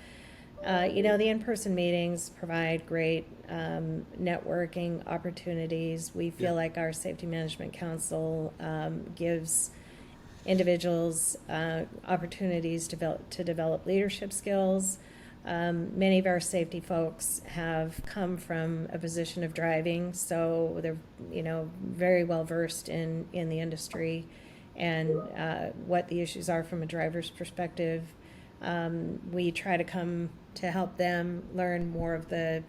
Speaker 3: The in-person meetings provide great networking opportunities. We feel like our Safety Management Council gives individuals opportunities to develop leadership skills. Many of our safety folks have come from a position of driving, so they're, very well versed in the industry and what the issues are from a driver's perspective. We try to come to help them learn more of the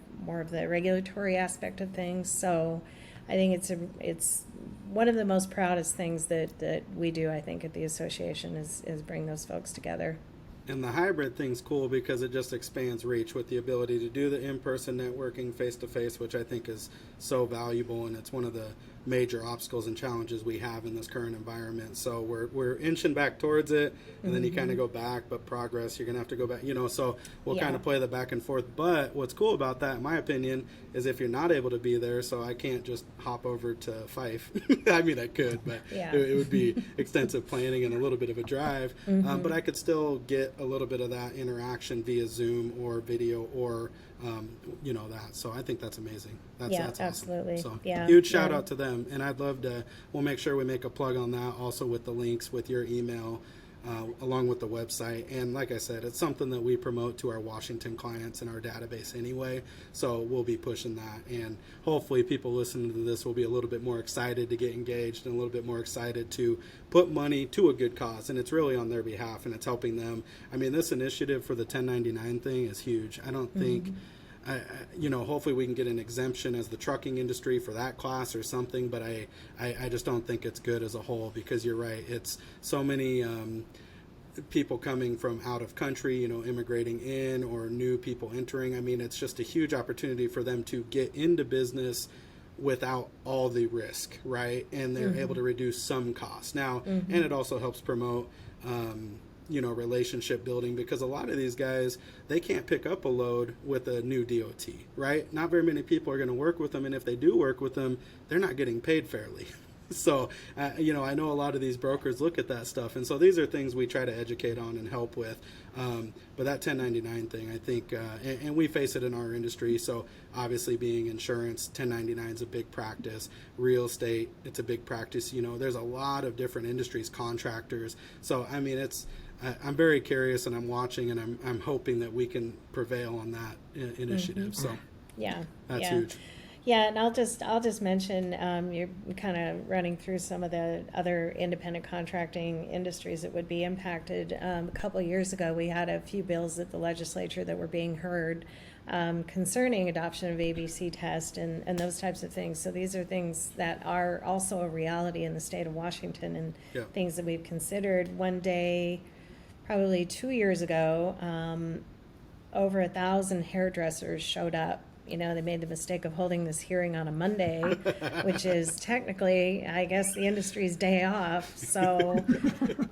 Speaker 3: regulatory aspect of things. So I think it's one of the most proudest things that we do, I think, at the association is bring those folks together.
Speaker 1: And the hybrid thing's cool because it just expands reach with the ability to do the in-person networking face-to-face, which I think is so valuable, and it's one of the major obstacles and challenges we have in this current environment. So we're inching back towards it, and then you kind of go back, but progress, you're going to have to go back, so we'll kind of play the back and forth. But what's cool about that, in my opinion, is if you're not able to be there, so I can't just hop over to Fife. I mean, I could, but it would be extensive planning and a little bit of a drive. But I could still get a little bit of that interaction via Zoom or video or that. So I think that's amazing. That's awesome.
Speaker 3: Absolutely.
Speaker 1: So
Speaker 3: yeah,
Speaker 1: huge shout out to them, and I'd love to. We'll make sure we make a plug on that also with the links with your email, along with the website. And like I said, it's something that we promote to our Washington clients in our database anyway. So we'll be pushing that, and hopefully people listening to this will be a little bit more excited to get engaged and a little bit more excited to put money to a good cause. And it's really on their behalf, and it's helping them. I mean, this initiative for the 1099 thing is huge. I don't think. Hopefully we can get an exemption as the trucking industry for that class or something, but I just don't think it's good as a whole, because you're right. It's so many people coming from out of country, immigrating in, or new people entering. I mean, it's just a huge opportunity for them to get into business without all the risk, right? And they're able to reduce some costs. Now, and it also helps promote relationship building, because a lot of these guys, they can't pick up a load with a new DOT, right? Not very many people are going to work with them, and if they do work with them, they're not getting paid fairly. So, I know a lot of these brokers look at that stuff. And so these are things we try to educate on and help with. But that 1099 thing, I think, and we face it in our industry. So obviously being insurance, 1099 is a big practice. Real estate, it's a big practice. There's a lot of different industries, contractors. So, I mean, I'm very curious, and I'm watching, and I'm hoping that we can prevail on that initiative.
Speaker 3: Mm-hmm.
Speaker 1: So that's huge.
Speaker 3: Yeah, and I'll just mention, you're kind of running through some of the other independent contracting industries that would be impacted. A couple of years ago, we had a few bills at the legislature that were being heard concerning adoption of ABC test and those types of things. So these are things that are also a reality in the state of Washington, and things that we've considered. One day, probably 2 years ago, over 1,000 hairdressers showed up. They made the mistake of holding this hearing on a Monday, which is technically, I guess, the industry's day off. So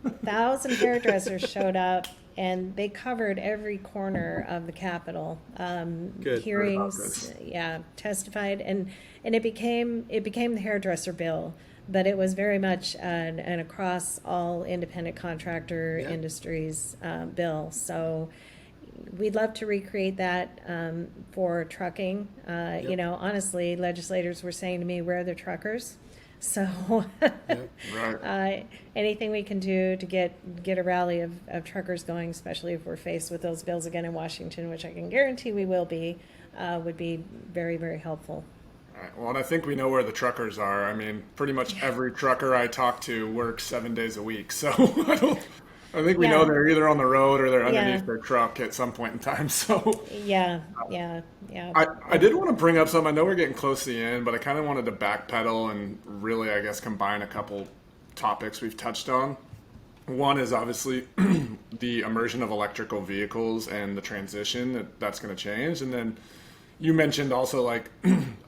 Speaker 3: 1,000 hairdressers showed up, and they covered every corner of the Capitol. Hearings, testified, and it became the hairdresser bill. But it was very much an across all independent contractor industries bill. So we'd love to recreate that for trucking. Honestly, legislators were saying to me, where are the truckers? So anything we can do to get a rally of truckers going, especially if we're faced with those bills again in Washington, which I can guarantee we will be, would be very, very helpful.
Speaker 2: All right. Well, and I think we know where the truckers are. I mean, pretty much every trucker I talk to works 7 days a week. So I think we know they're either on the road or they're underneath their truck at some point in time. So I did want to bring up something. I know we're getting close to the end, but I kind of wanted to backpedal and really, I guess, combine a couple topics we've touched on. One is obviously the immersion of electrical vehicles and the transition that's going to change. And then you mentioned also like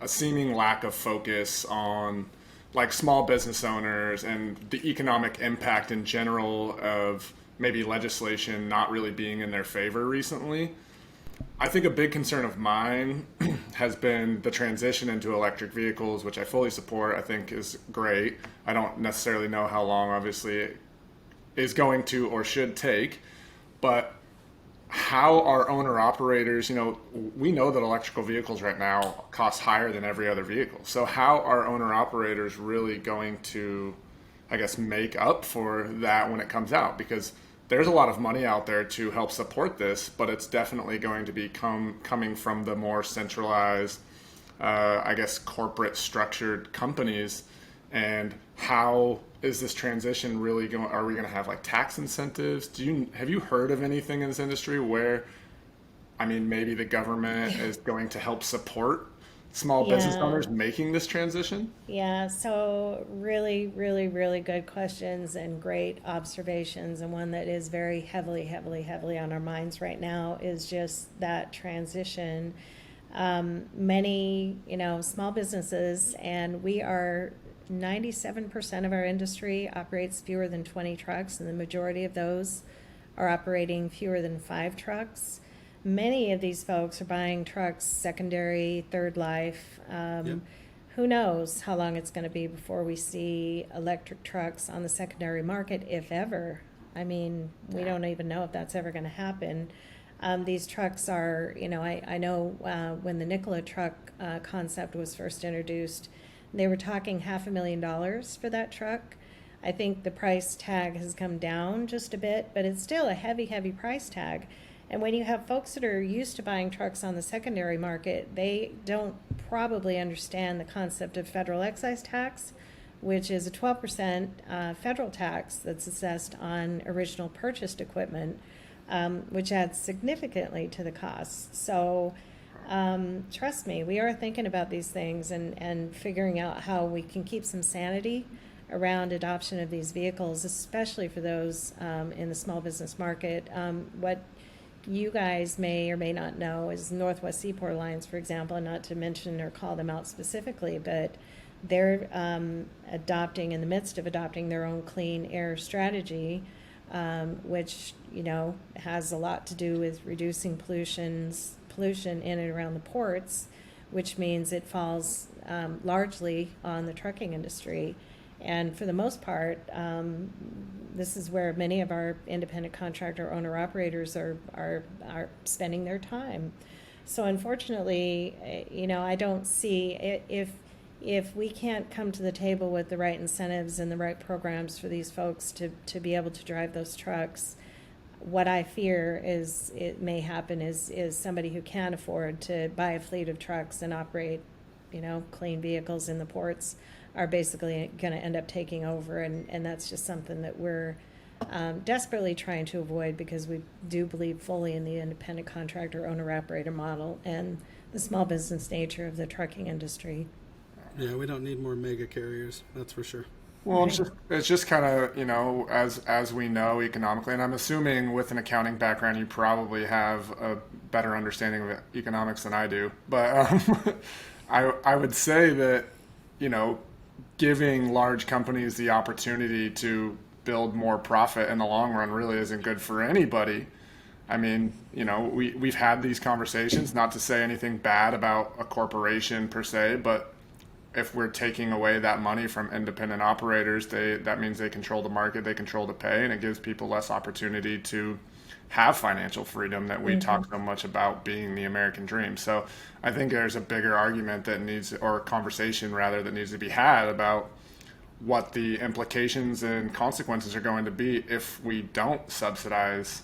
Speaker 2: a seeming lack of focus on like small business owners and the economic impact in general of maybe legislation not really being in their favor recently. I think a big concern of mine has been the transition into electric vehicles, which I fully support. I think is great. I don't necessarily know how long, obviously, it is going to or should take, but how our owner operators, we know that electrical vehicles right now cost higher than every other vehicle. So how are owner operators really going to, I guess, make up for that when it comes out? Because there's a lot of money out there to help support this, but it's definitely going to be coming from the more centralized, I guess, corporate structured companies. And how is this transition really going? Are we going to have like tax incentives? Have you heard of anything in this industry where, I mean, maybe the government is going to help support small business owners making this transition?
Speaker 3: Yeah, so really, really, really good questions and great observations. And one that is very heavily, heavily, heavily on our minds right now is just that transition. Many, small businesses, and we are 97% of our industry operates fewer than 20 trucks, and the majority of those are operating fewer than 5 trucks. Many of these folks are buying trucks secondary, third life. Who knows how long it's going to be before we see electric trucks on the secondary market, if ever. I mean, we don't even know if that's ever going to happen. These trucks are, I know when the Nikola truck concept was first introduced, they were talking $500,000 for that truck. I think the price tag has come down just a bit, but it's still a heavy, heavy price tag. And when you have folks that are used to buying trucks on the secondary market, they don't probably understand the concept of federal excise tax, which is a 12% federal tax that's assessed on original purchased equipment, which adds significantly to the cost. So trust me, we are thinking about these things and figuring out how we can keep some sanity around adoption of these vehicles, especially for those in the small business market. What you guys may or may not know is Northwest Seaport Alliance, for example, and not to mention or call them out specifically, but they're in the midst of adopting their own clean air strategy, which, has a lot to do with reducing pollution in and around the ports, which means it falls largely on the trucking industry. And for the most part, this is where many of our independent contractor owner-operators are spending their time. So unfortunately, I don't see if we can't come to the table with the right incentives and the right programs for these folks to be able to drive those trucks, what I fear is it may happen is somebody who can afford to buy a fleet of trucks and operate, clean vehicles in the ports are basically going to end up taking over, and that's just something that we're desperately trying to avoid, because we do believe fully in the independent contractor owner-operator model and the small business nature of the trucking industry.
Speaker 1: Yeah, we don't need more mega carriers, that's for sure.
Speaker 2: Well, it's just kind of, as we know economically, and I'm assuming with an accounting background, you probably have a better understanding of economics than I do. But I would say that, giving large companies the opportunity to build more profit in the long run really isn't good for anybody. I mean, we've had these conversations, not to say anything bad about a corporation per se, but if we're taking away that money from independent operators, that means they control the market, they control the pay, and it gives people less opportunity to have financial freedom that we talk so much about being the American dream. So I think there's a bigger argument or conversation rather, that needs to be had about what the implications and consequences are going to be if we don't subsidize,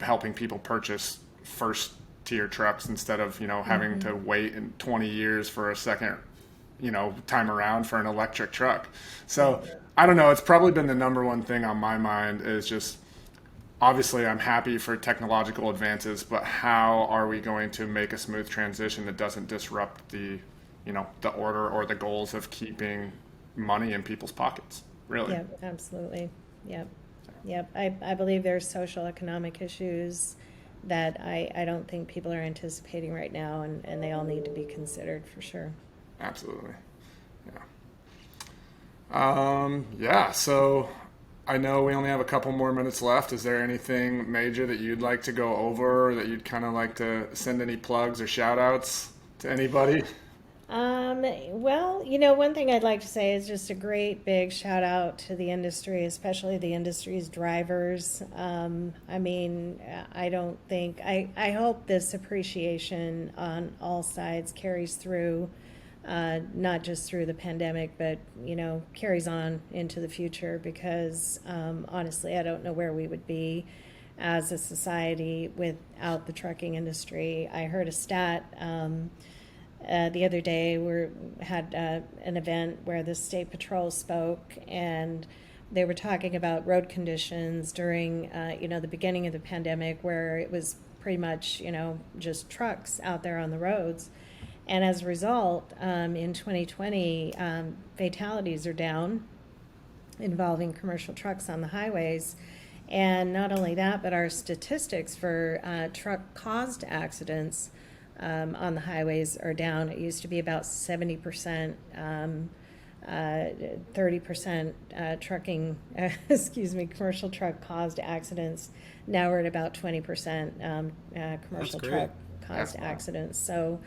Speaker 2: helping people purchase first tier trucks instead of, having to wait in 20 years for a second time around for an electric truck. So I don't know. It's probably been the number one thing on my mind is just, obviously I'm happy for technological advances, but how are we going to make a smooth transition that doesn't disrupt the order or the goals of keeping money in people's pockets, really?
Speaker 3: Yep, absolutely. Yep. I believe there's social economic issues that I don't think people are anticipating right now, and they all need to be considered for sure.
Speaker 2: Absolutely. Yeah. So I know we only have a couple more minutes left. Is there anything major that you'd like to go over, or that you'd kind of like to send any plugs or shout outs to anybody?
Speaker 3: Well, one thing I'd like to say is just a great big shout out to the industry, especially the industry's drivers. I hope this appreciation on all sides carries through, not just through the pandemic, but, carries on into the future, because, honestly, I don't know where we would be as a society without the trucking industry. I heard a stat, the other day we had an event where the state patrol spoke, and they were talking about road conditions during the beginning of the pandemic, where it was pretty much just trucks out there on the roads. And as a result, in 2020, fatalities are down involving commercial trucks on the highways. And not only that, but our statistics for truck-caused accidents on the highways are down. It used to be about 70%, 30% trucking, commercial truck-caused accidents. Now we're at about 20% commercial truck-caused accidents. So,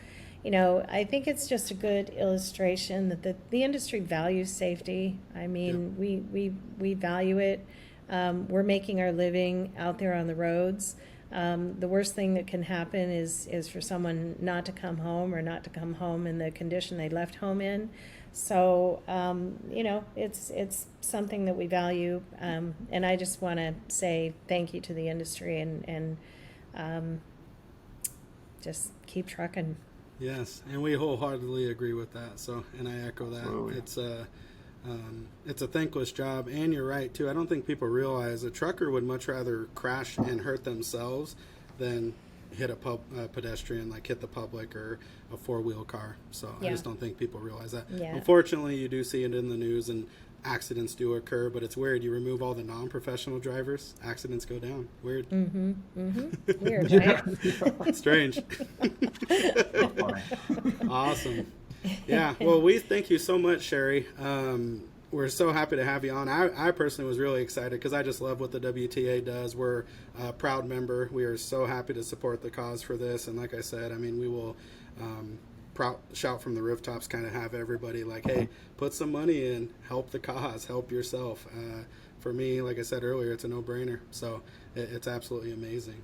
Speaker 3: I think it's just a good illustration that the industry values safety. I mean, we value it. We're making our living out there on the roads. The worst thing that can happen is for someone not to come home, or not to come home in the condition they left home in. So, it's something that we value. And I just want to say thank you to the industry, and just keep trucking.
Speaker 1: Yes, and we wholeheartedly agree with that. So, and I echo that.
Speaker 2: Absolutely.
Speaker 1: It's a thankless job, and you're right too. I don't think people realize a trucker would much rather crash and hurt themselves than hit a pedestrian, like hit the public or a four-wheel car. So I just don't think people realize that.
Speaker 3: Yeah.
Speaker 1: Unfortunately, you do see it in the news, and accidents do occur. But it's weird. You remove all the non-professional drivers, accidents go down. Weird.
Speaker 3: Weird, right?
Speaker 1: Strange. Awesome. Yeah, well, we thank you so much, Sheri. We're so happy to have you on. I personally was really excited because I just love what the WTA does. We're a proud member. We are so happy to support the cause for this. And like I said, I mean, we will shout from the rooftops, kind of have everybody like, hey, put some money in, help the cause, help yourself. For me, like I said earlier, it's a no-brainer. So it's absolutely amazing.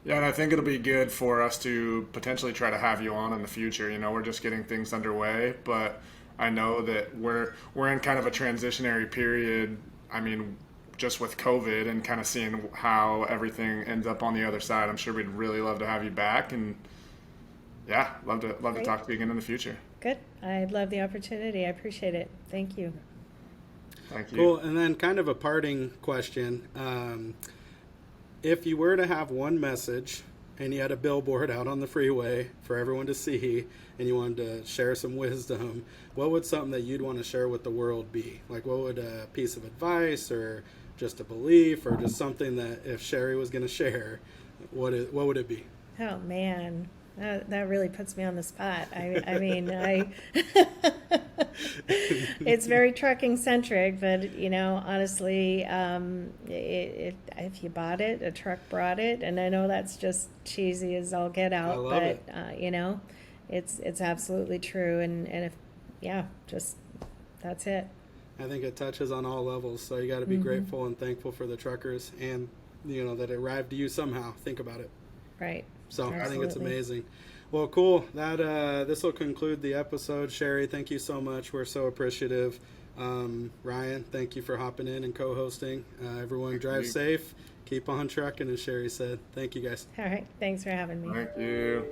Speaker 2: Yeah, and I think it'll be good for us to potentially try to have you on in the future. You know, we're just getting things underway, but I know that we're in kind of a transitionary period. I mean, just with COVID and kind of seeing how everything ends up on the other side, I'm sure we'd really love to have you back. And yeah, love to talk to you again in the future.
Speaker 3: Good. I'd love the opportunity. I appreciate it. Thank you.
Speaker 2: Thank you.
Speaker 1: Cool. And then kind of a parting question. If you were to have one message and you had a billboard out on the freeway for everyone to see and you wanted to share some wisdom, what would something that you'd want to share with the world be? Like, what would a piece of advice or just a belief or just something that if Sheri was going to share, what would it be?
Speaker 3: Oh, man. That really puts me on the spot. I mean, it's very trucking centric, but honestly, if you bought it, a truck brought it, and I know that's just cheesy as all get out,
Speaker 1: I love
Speaker 3: but
Speaker 1: it.
Speaker 3: It's absolutely true, and if just that's it.
Speaker 1: I think it touches on all levels, so you got to be grateful and thankful for the truckers, and that it arrived to you somehow. Think about it.
Speaker 3: Right.
Speaker 1: So
Speaker 3: Absolutely.
Speaker 1: I think it's amazing. Well, cool. That this will conclude the episode. Sheri, thank you so much. We're so appreciative. Ryan, thank you for hopping in and co-hosting. Everyone drive safe. Keep on trucking, as Sheri said. Thank you, guys.
Speaker 3: All right. Thanks for having me.
Speaker 2: Thank you.